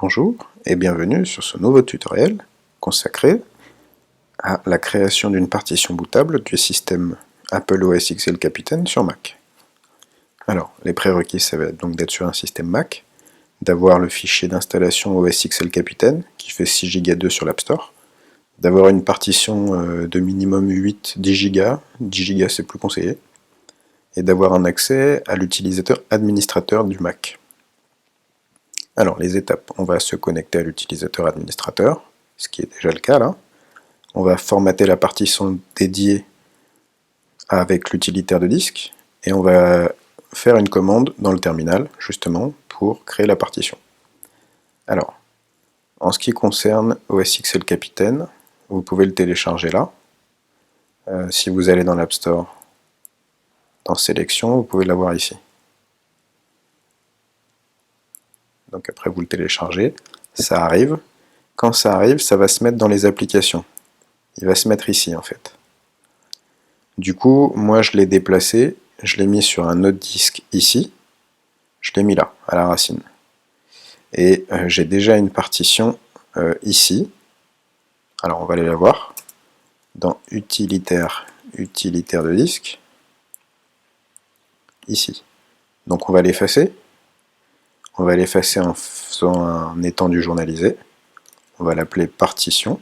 Bonjour et bienvenue sur ce nouveau tutoriel consacré à la création d'une partition bootable du système Apple OS X El Capitan sur Mac. Alors, les prérequis, ça va être donc d'être sur un système Mac, d'avoir le fichier d'installation OS X El Capitan qui fait 6 Go 2 sur l'App Store, d'avoir une partition de minimum 8-10 Go, 10 Go c'est plus conseillé, et d'avoir un accès à l'utilisateur administrateur du Mac. Alors les étapes, on va se connecter à l'utilisateur administrateur, ce qui est déjà le cas là. On va formater la partition dédiée avec l'utilitaire de disque, et on va faire une commande dans le terminal, justement, pour créer la partition. Alors, en ce qui concerne OS X El Capitan, vous pouvez le télécharger là. Si vous allez dans l'App Store, dans Sélection, vous pouvez l'avoir ici. Donc après vous le téléchargez, ça arrive. Quand ça arrive, ça va se mettre dans les applications. Il va se mettre ici en fait. Du coup, moi je l'ai déplacé, je l'ai mis sur un autre disque ici, je l'ai mis là, à la racine. Et j'ai déjà une partition ici. Alors on va aller la voir. Dans utilitaire de disque, ici. Donc on va l'effacer. On va l'effacer en faisant un étendu journalisé. On va l'appeler partition.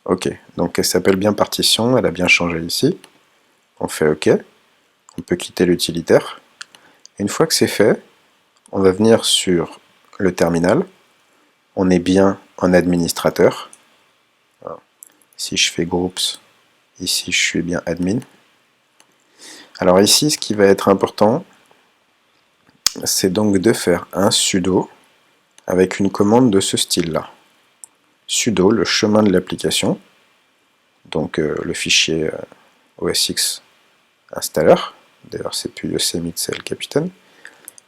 Ok, donc elle s'appelle bien partition, elle a bien changé ici. On fait OK. On peut quitter l'utilitaire. Une fois que c'est fait, on va venir sur le terminal. On est bien en administrateur. Alors, si je fais groups, ici je suis bien admin. Alors ici, ce qui va être important, c'est donc de faire un sudo avec une commande de ce style-là. Sudo, le chemin de l'application, donc le fichier OS X installer, d'ailleurs c'est plus Yosemite, c'est El Capitan,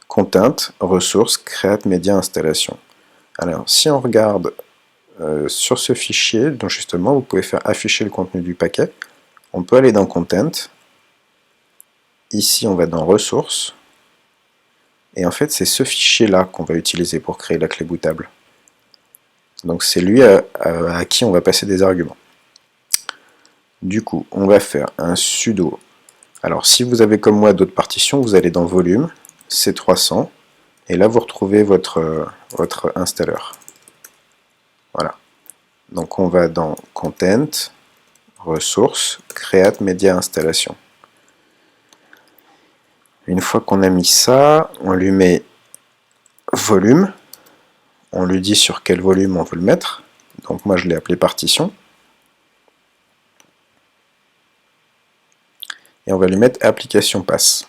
content, ressources, create media installation. Alors si on regarde sur ce fichier, donc justement vous pouvez faire afficher le contenu du paquet, on peut aller dans content, ici on va dans ressources, et en fait c'est ce fichier là qu'on va utiliser pour créer la clé bootable. Donc c'est lui à qui on va passer des arguments. Du coup, on va faire un sudo. Alors si vous avez comme moi d'autres partitions, vous allez dans volume, C300, et là vous retrouvez votre installeur. Voilà. Donc on va dans content, ressources, create media installation. Une fois qu'on a mis ça, on lui met volume, on lui dit sur quel volume on veut le mettre. Donc moi je l'ai appelé partition. Et on va lui mettre application pass.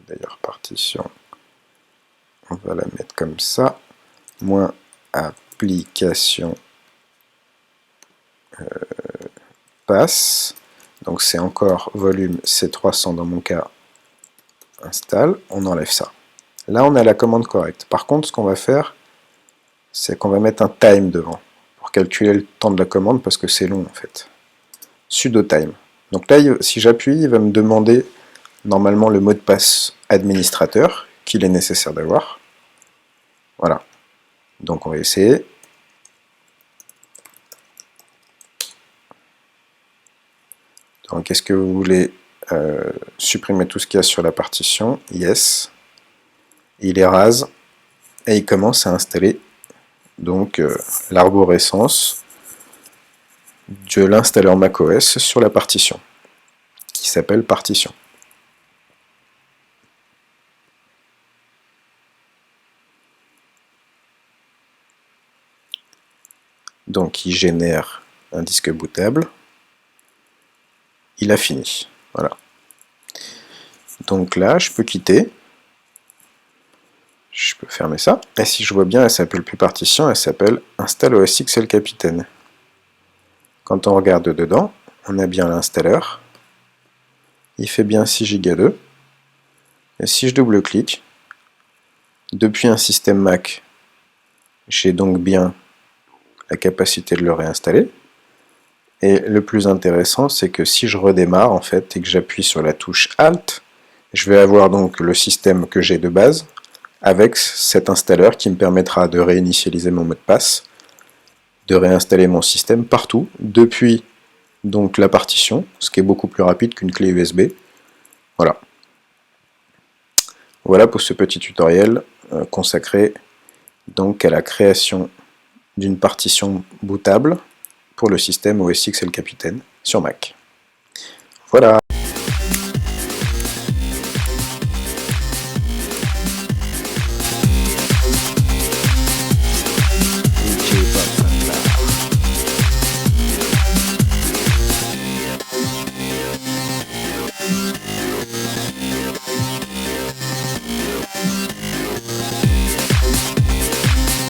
D'ailleurs partition, on va la mettre comme ça, moins application pass. Donc c'est encore volume C300 dans mon cas, install, on enlève ça. Là on a la commande correcte. Par contre ce qu'on va faire, c'est qu'on va mettre un time devant, pour calculer le temps de la commande, parce que c'est long en fait. Sudo time. Donc là, si j'appuie, il va me demander normalement le mot de passe administrateur, qu'il est nécessaire d'avoir. Voilà. Donc on va essayer. Donc est-ce que vous voulez supprimer tout ce qu'il y a sur la partition? Yes. Il érase et il commence à installer donc l'arborescence de l'installeur macOS sur la partition, qui s'appelle partition. Donc il génère un disque bootable. Il a fini. Voilà. Donc là, je peux quitter. Je peux fermer ça. Et si je vois bien, elle s'appelle plus partition, elle s'appelle Install OS X El Capitan. Quand on regarde dedans, on a bien l'installeur. Il fait bien 6 Go 2. Et si je double-clique, depuis un système Mac, j'ai donc bien la capacité de le réinstaller. Et le plus intéressant, c'est que si je redémarre en fait et que j'appuie sur la touche Alt, je vais avoir donc le système que j'ai de base avec cet installeur qui me permettra de réinitialiser mon mot de passe, de réinstaller mon système partout depuis donc la partition, ce qui est beaucoup plus rapide qu'une clé USB. Voilà. Voilà pour ce petit tutoriel consacré donc à la création d'une partition bootable pour le système OS X El Capitan sur Mac. Voilà.